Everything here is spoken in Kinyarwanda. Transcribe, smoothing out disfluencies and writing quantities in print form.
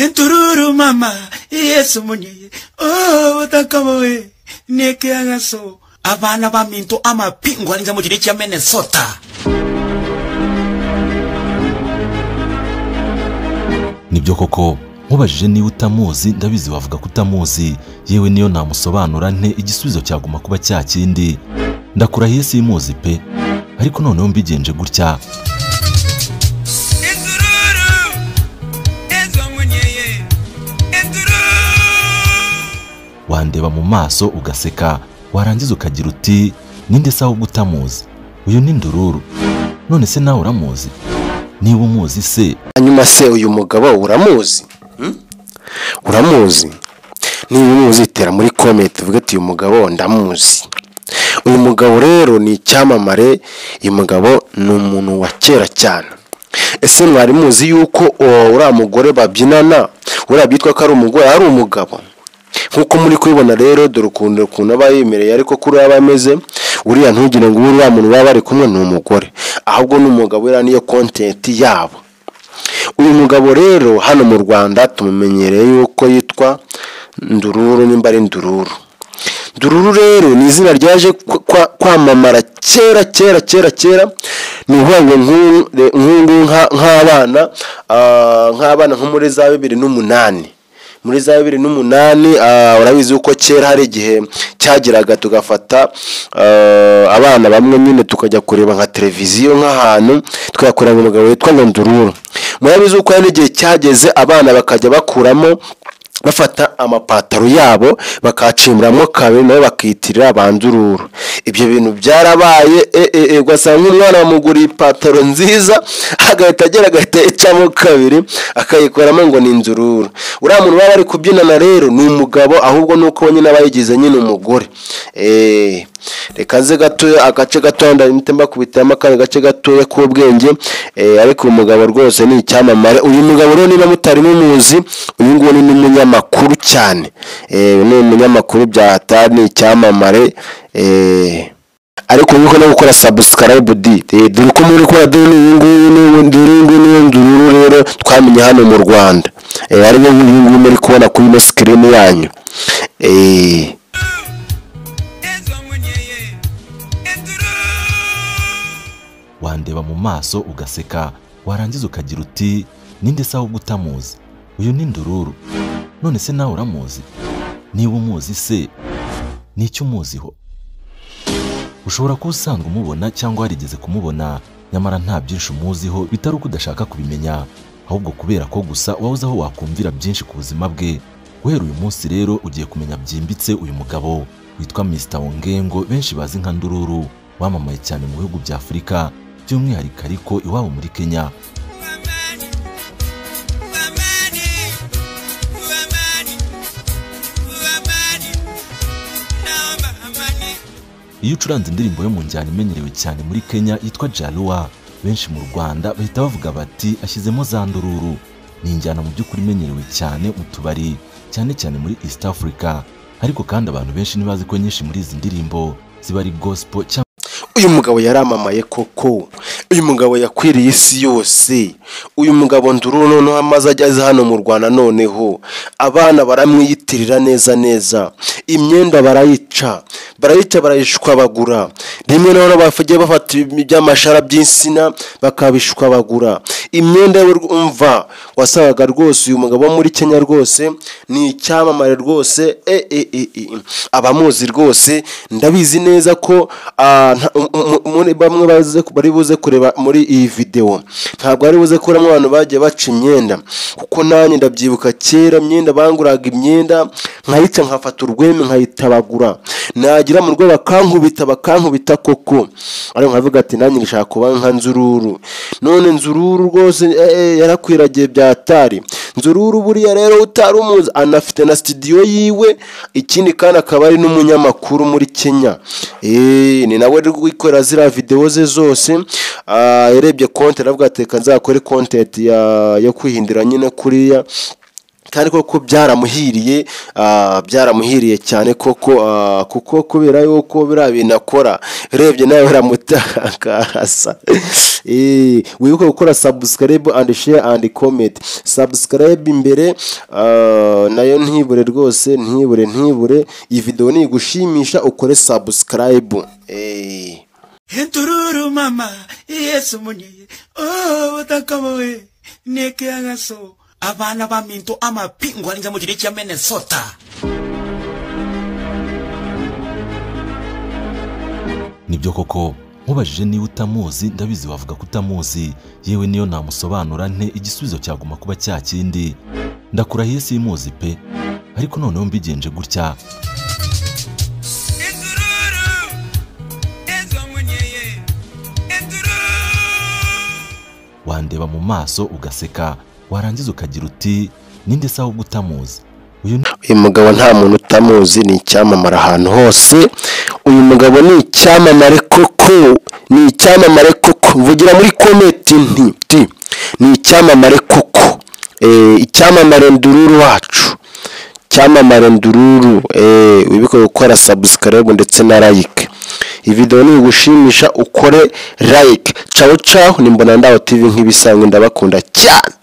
Entururu mama, Yesu munyeye. Oh, utakawe, neke agaso. Abana baminto amapingwa ninza mu kiriki ya Minnesota. Nibyo koko, mubajije niba utamuzi ndabizi wavuga ko utamuzi, yewe niyo namusobanura nte igisubizo cyaguma kuba cyakindi. Ndakurahiye simuzi pe, ariko noneho mbigenje gutya. Wandeba mu maso ugaseka, warangiza ukagira uti ninde saho gutamuzi? Uyu ni Ndururu. None se nawe uramuzi? Niba umuzi se, hanyuma se uyu mugabo uramuzi? Uramuzi? Niba umuzi tera muri comment uvuga ati uyu mugabo ndamuzi. Uyu mugabo rero ni icyamamare, uyu mugabo ni umuntu wa kera cyane. Ese mwari muzi yuko uriya mugore babyinana urabyitwa ko ari umugore ari umugabo? Nkuko muri kubibona rero dore ukuntu aba yemereye, ariko kuri aba ameze uriya ntugire ngo uriya muntu baba bari kumwe ni umugore, ahubwo ni umugabo era niyo content yabo. Uyu mugabo rero hano mu Rwanda tumumenyereye yuko yitwa Ndururu, nimba ari Ndururu. Ndururu rero ni izina ryaje kwamamara kera ni uvuga nk'abana nko muri za 2008. Muri za 2008 urabizi uko kera hari igihe cyagiraga tugafata abana bamwe nyine tukajya kureba nka televiziyo nk'ahantu twakorera umugabo witwa Ndururu. Murabizi uko hari igihe cyageze abana bakajya bakuramo bafata amapataro yabo bakacimuramo kabiri nawe bakitirira Bandururu. Ibyo bintu byarabaye ugasanga umwana wamuguriye ipataro nziza agahita agahita icamo kabiri akayikoramo ngo ni Ndururu. Uriya muntu baba bari kubyinana rero ni umugabo, ahubwo nuko nyine abayigize nyine umugore. Reka nze gato agace gato ndamtemba kubitamo kandi gace gato k'ubwenge, ariko umugabo rwose ni icyamamare. Uyu mugabo rero niba mutari mumuzi, uyu nguwo ni umunyamakuru cyane, ni umunyamakuru bya hatari, ni icyamamare. Ariko nuko no gukora subscribe dore ko muri kwa dore ni Ndururu rero twamenye hano mu Rwanda, ariko uyu muri kubona kuri no screen yanyu. Wandeba mu maso ugaseka, warangiza ukagira uti ninde saho gutamuzi? Uyu ni Ndururu. None se nawe uramuzi? Niba umuzi se, nicyo umuziho? Ushobora kuba usanzwe umubona cyangwa warigeze kumubona, nyamara nta byinshi umuziho, bitari uko udashaka kubimenya, ahubwo kubera ko gusa wabuze aho wakumvira byinshi ku buzima bwe. Guhera uyu munsi rero ugiye kumenya byimbitse uyu mugabo witwa Mr Ongengo, benshi bazi nka Ndururu, wamamaye cyane mu bihugu bya Afurika, by'umwihariko ariko iwabo muri Kenya. Iyo ucuranze indirimbo yo mu njyana imenyerewe cyane muri Kenya yitwa Jalua, benshi mu Rwanda bahita bavuga bati ashyizemo za Ndururu. Ni injyana mu by'ukuri imenyerewe cyane mu tubari, cyane cyane muri East Africa, ariko kandi abantu benshi ntibazi ko nyinshi muri izi ndirimbo ziba ari gospel. Uyu mugabo yaramamaye koko, uyu mugabo yakwiriye isi yose. Uyu mugabo Ndururu noneho amaze ageze hano mu Rwanda, noneho abana baramwiyitirira neza, imyenda barayica barayishwa bagura, rimwe naho bafagiye bafata iby'amashara by'insina bakabishwa bagura imyenda. Umva wasabaga rwose uyu mugabo muri Kenya rwose ni icyamamare rwose. Abamuzi rwose ndabizi neza ko muri bamwe bari buze kureba muri iyi video, ntabwo ari buze kuramo abantu bagiye baca imyenda, kuko nanjye ndabyibuka kera imyenda banguraga imyenda nkayica nkafata urweme nkayitabagura, nagira mu rwo bakankubita koko, ariko nkavuga ati nanjye nshaka kuba nka Ndururu. None Ndururu rwose yarakwiragiye byatari. Ndururu buriya rero utari umuzi anafite na studio yiwe, ikindi kandi akaba ari n'umunyamakuru muri Kenya. Ni nawe uri gukora zira video ze zose. Yarebye content aravuga ati nzakore content yo kwihindira nyine kuriya kandi koko byaramuhiriye cyane koko kuko kubera yuko biriya bintu akora urebye nawe biramutakasa. Wibuke gukora subscribe and share and comment. Subscribe imbere nayo ntibure rwose, ntibure. Iyi video ni gushimisha ukore subscribe. Entururu mama Yesu munyeye utakamawe neke agaso abana baminto amapingo arinza mu gihe cya Minnesota. Nibyo koko nkubajije niba utamuzi ndabizi wavuga ko utamuzi, yewe niyo namusobanura nte igisubizo cyaguma kuba cya kindi. Ndakurahiye simuzi pe, ariko noneho mbigenje gutya. Wandeba mu maso ugaseka, warangiza ukagira uti ninde se ahubwo utamuzi. Uyu mugabo nta muntu utamuzi, ni icyamamare ahantu hose. Uyu mugabo ni icyamamare koko, mvugira muri comment nti ni icyamamare koko. Icyamamare Ndururu wacu, icyamamare Ndururu. Wibuke gukora subscribe ndetse na like. Iyi video ni gushimisha ukore like. Ciao ni Mbonandabo TV nk'ibisanzwe, ndabakunda cyane.